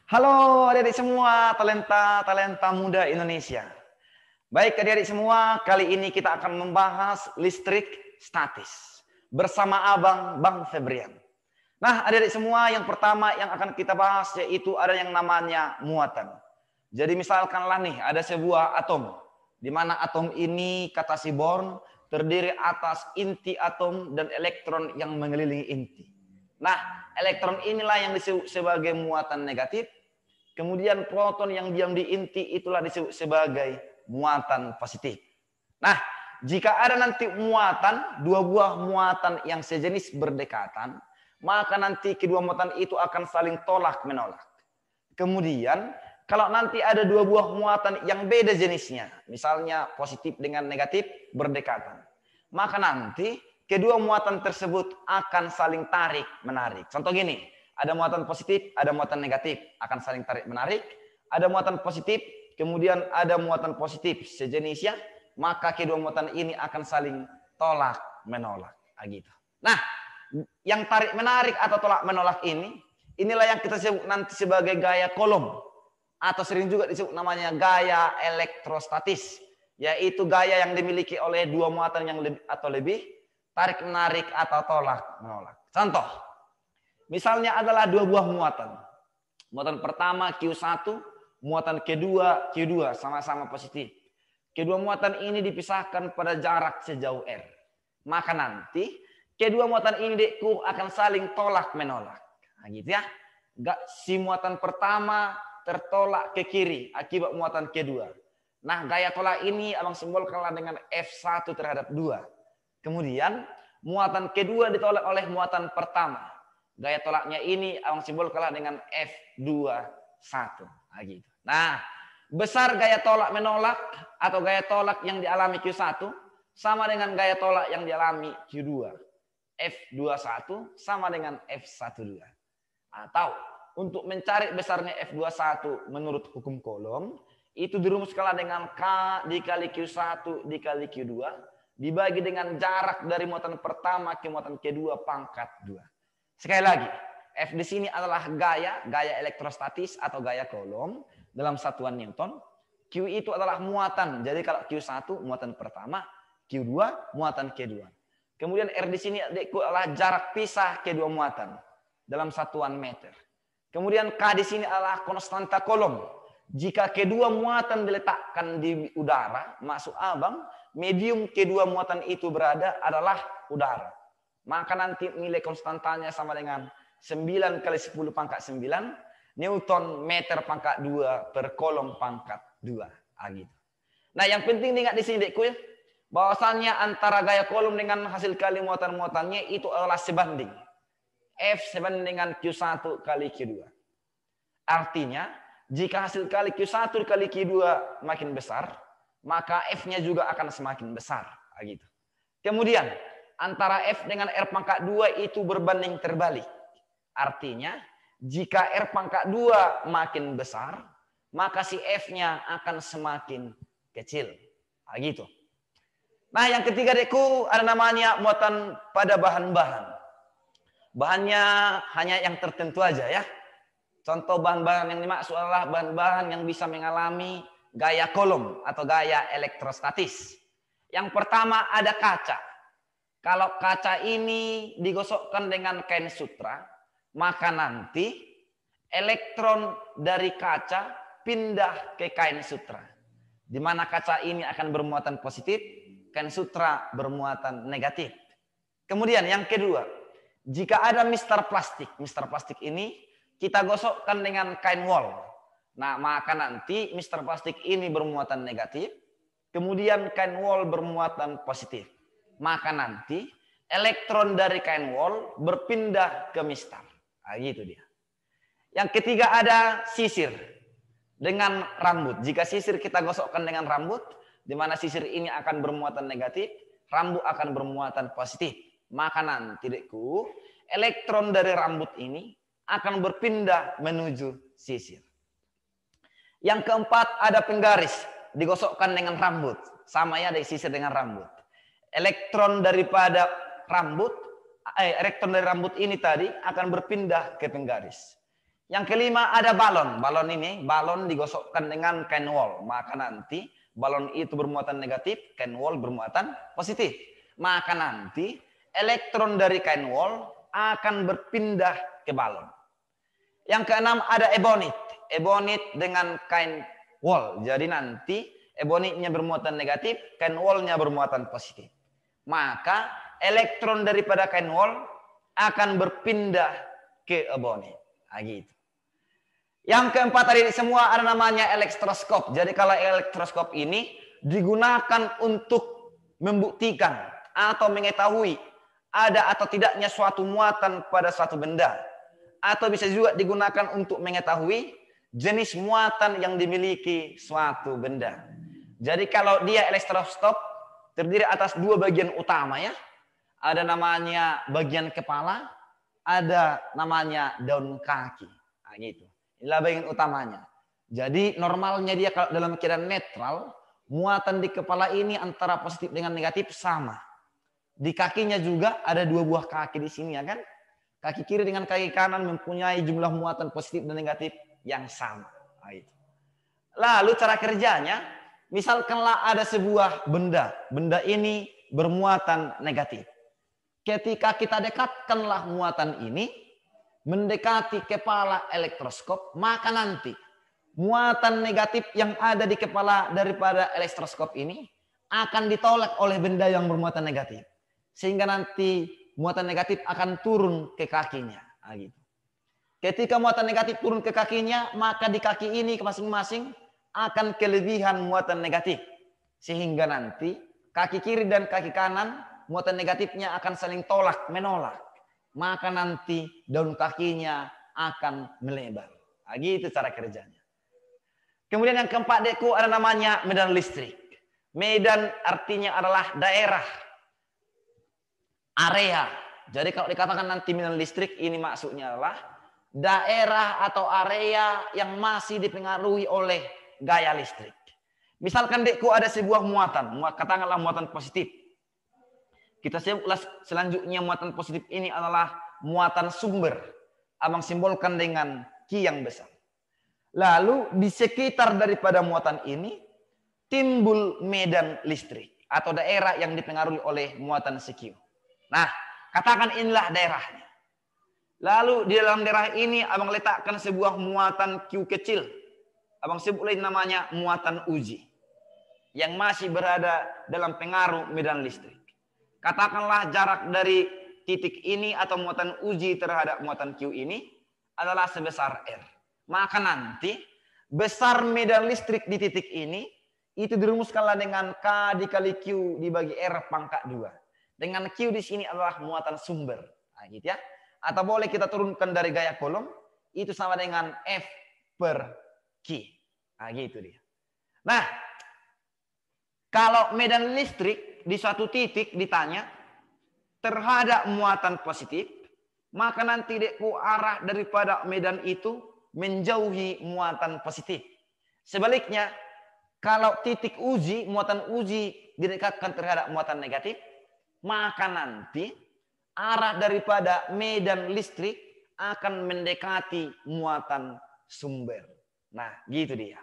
Halo adik-adik semua, talenta muda Indonesia. Baik adik-adik semua, kali ini kita akan membahas listrik statis bersama Abang Bang Febrian. Nah adik-adik semua, yang pertama yang akan kita bahas yaitu ada yang namanya muatan. Jadi misalkanlah nih ada sebuah atom, di mana atom ini kata si Born terdiri atas inti atom dan elektron yang mengelilingi inti. Nah elektron inilah yang disebut sebagai muatan negatif. Kemudian proton yang diam di inti itulah disebut sebagai muatan positif. Nah, jika ada nanti muatan, dua buah muatan yang sejenis berdekatan, maka nanti kedua muatan itu akan saling tolak menolak. Kemudian, kalau nanti ada dua buah muatan yang beda jenisnya, misalnya positif dengan negatif berdekatan, maka nanti kedua muatan tersebut akan saling tarik menarik. Contoh gini, ada muatan positif, ada muatan negatif, akan saling tarik menarik. Ada muatan positif, kemudian ada muatan positif sejenisnya, maka kedua muatan ini akan saling tolak menolak. Gitu. Nah, yang tarik menarik atau tolak menolak ini, inilah yang kita sebut nanti sebagai gaya Coulomb, atau sering juga disebut namanya gaya elektrostatis, yaitu gaya yang dimiliki oleh dua muatan yang lebih tarik menarik atau tolak menolak. Contoh, misalnya adalah dua buah muatan. Muatan pertama Q1, muatan kedua Q2 sama-sama positif. Kedua muatan ini dipisahkan pada jarak sejauh R. Maka nanti kedua muatan ini akan saling tolak menolak. Nah, gitu ya. Si muatan pertama tertolak ke kiri akibat muatan kedua. Nah, gaya tolak ini abang simbolkanlah dengan F1 terhadap 2. Kemudian muatan kedua ditolak oleh muatan pertama. Gaya tolaknya ini abang simbolkanlah dengan F21. Nah, gitu. Nah, besar gaya tolak menolak atau gaya tolak yang dialami Q1 sama dengan gaya tolak yang dialami Q2. F21 sama dengan F12. Atau untuk mencari besarnya F21 menurut hukum Coulomb, itu dirumuskanlah dengan K dikali Q1 dikali Q2 dibagi dengan jarak dari muatan pertama ke muatan kedua pangkat 2. Sekali lagi, F di sini adalah gaya elektrostatis atau gaya Coulomb dalam satuan Newton. Q itu adalah muatan. Jadi kalau Q1 muatan pertama, Q2 muatan kedua. Kemudian R di sini adalah jarak pisah kedua muatan dalam satuan meter. Kemudian K di sini adalah konstanta Coulomb. Jika kedua muatan diletakkan di udara, maksud abang, medium kedua muatan itu berada adalah udara. Maka nanti nilai konstantanya sama dengan 9 kali 10 pangkat 9 Newton meter pangkat 2 per Coulomb pangkat 2. Gitu. Nah yang penting diingat di sini dekku ya, bahwasannya antara gaya Coulomb dengan hasil kali muatan-muatannya itu adalah sebanding. F sebanding dengan Q1 kali Q2. Artinya jika hasil kali Q1 kali Q2 makin besar, maka F-nya juga akan semakin besar. Gitu. Kemudian antara F dengan R pangkat 2 itu berbanding terbalik. Artinya, jika R pangkat 2 makin besar, maka si F-nya akan semakin kecil. Nah, gitu. Nah, yang ketiga dekku ada namanya muatan pada bahan-bahan. Bahannya hanya yang tertentu aja ya. Contoh bahan-bahan yang dimaksud adalah bahan-bahan yang bisa mengalami gaya Coulomb atau gaya elektrostatis. Yang pertama ada kaca. Kalau kaca ini digosokkan dengan kain sutra, maka nanti elektron dari kaca pindah ke kain sutra. Di mana kaca ini akan bermuatan positif, kain sutra bermuatan negatif. Kemudian yang kedua, jika ada mister plastik ini kita gosokkan dengan kain wol. Nah, maka nanti mister plastik ini bermuatan negatif, kemudian kain wol bermuatan positif. Maka nanti elektron dari kain wol berpindah ke mister. Nah, gitu dia. Yang ketiga ada sisir dengan rambut. Jika sisir kita gosokkan dengan rambut, di mana sisir ini akan bermuatan negatif, rambut akan bermuatan positif. Maka nanti dekku, elektron dari rambut ini akan berpindah menuju sisir. Yang keempat ada penggaris, digosokkan dengan rambut. Sama ya, ada sisir dengan rambut. Elektron dari rambut ini tadi akan berpindah ke penggaris. Yang kelima ada balon. Balon ini, balon digosokkan dengan kain wol. Maka nanti balon itu bermuatan negatif, kain wol bermuatan positif. Maka nanti elektron dari kain wol akan berpindah ke balon. Yang keenam ada ebonit. Ebonit dengan kain wol. Jadi nanti ebonitnya bermuatan negatif, kain wolnya bermuatan positif. Maka elektron daripada kain wol akan berpindah ke ebonit. Nah, gitu. Yang keempat tadi semua ada namanya elektroskop. Jadi kalau elektroskop ini digunakan untuk membuktikan atau mengetahui ada atau tidaknya suatu muatan pada suatu benda. Atau bisa juga digunakan untuk mengetahui jenis muatan yang dimiliki suatu benda. Jadi kalau dia elektroskop terdiri atas dua bagian utama ya. Ada namanya bagian kepala, ada namanya daun kaki. Nah, gitu. Inilah bagian utamanya. Jadi normalnya dia kalau dalam keadaan netral, muatan di kepala ini antara positif dengan negatif sama. Di kakinya juga ada dua buah kaki di sini ya kan. Kaki kiri dengan kaki kanan mempunyai jumlah muatan positif dan negatif yang sama. Nah, itu. Lalu cara kerjanya, misalkanlah ada sebuah benda. Benda ini bermuatan negatif. Ketika kita dekatkanlah muatan ini, mendekati kepala elektroskop, maka nanti muatan negatif yang ada di kepala daripada elektroskop ini akan ditolak oleh benda yang bermuatan negatif. Sehingga nanti muatan negatif akan turun ke kakinya. Nah, gitu. Ketika muatan negatif turun ke kakinya, maka di kaki ini masing-masing akan kelebihan muatan negatif. Sehingga nanti kaki kiri dan kaki kanan muatan negatifnya akan saling tolak, menolak. Maka nanti daun kakinya akan melebar. Nah, gitu cara kerjanya. Kemudian yang keempat deku ada namanya medan listrik. Medan artinya adalah daerah, area. Jadi kalau dikatakan nanti medan listrik ini maksudnya adalah daerah atau area yang masih dipengaruhi oleh gaya listrik. Misalkan deku ada sebuah muatan, katakanlah muatan positif. Kita sebutlah selanjutnya muatan positif ini adalah muatan sumber. Abang simbolkan dengan Q yang besar. Lalu di sekitar daripada muatan ini timbul medan listrik atau daerah yang dipengaruhi oleh muatan CQ. Nah, katakan inilah daerahnya. Lalu di dalam daerah ini abang letakkan sebuah muatan Q kecil. Abang sebutlah namanya muatan uji. Yang masih berada dalam pengaruh medan listrik. Katakanlah jarak dari titik ini atau muatan uji terhadap muatan Q ini adalah sebesar R. Maka nanti besar medan listrik di titik ini itu dirumuskanlah dengan K dikali Q dibagi R pangkat 2. Dengan Q di sini adalah muatan sumber. Nah, gitu ya. Atau boleh kita turunkan dari gaya kolom itu sama dengan F per Q. Nah, gitu dia. Nah, kalau medan listrik di suatu titik ditanya terhadap muatan positif, maka nanti arah daripada medan itu menjauhi muatan positif. Sebaliknya, kalau titik uji, muatan uji didekatkan terhadap muatan negatif, maka nanti arah daripada medan listrik akan mendekati muatan sumber. Nah, gitu dia.